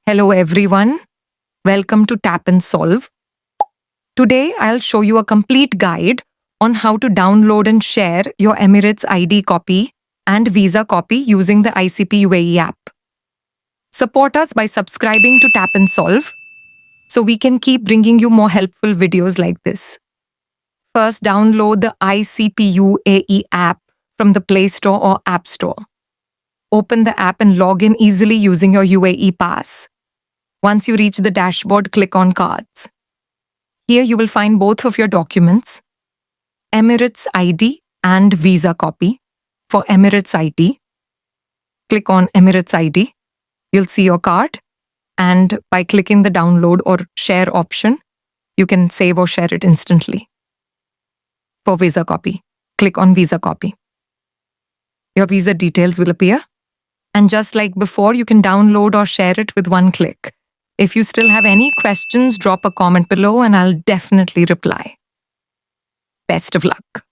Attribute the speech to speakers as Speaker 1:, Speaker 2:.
Speaker 1: Hello everyone, welcome to Tap and Solve. Today I'll show you a complete guide on how to download and share your Emirates ID copy and Visa copy using the ICP UAE app. Support us by subscribing to Tap and Solve so we can keep bringing you more helpful videos like this. First, download the ICP UAE app from the Play Store or App Store. Open the app and log in easily using your UAE Pass. Once you reach the dashboard, click on Cards. Here you will find both of your documents, Emirates ID and Visa copy. For Emirates ID, click on Emirates ID. You'll see your card, and by clicking the download or share option, you can save or share it instantly. For Visa copy, click on Visa copy. Your visa details will appear, and just like before, you can download or share it with one click. If you still have any questions, drop a comment below and I'll definitely reply. Best of luck.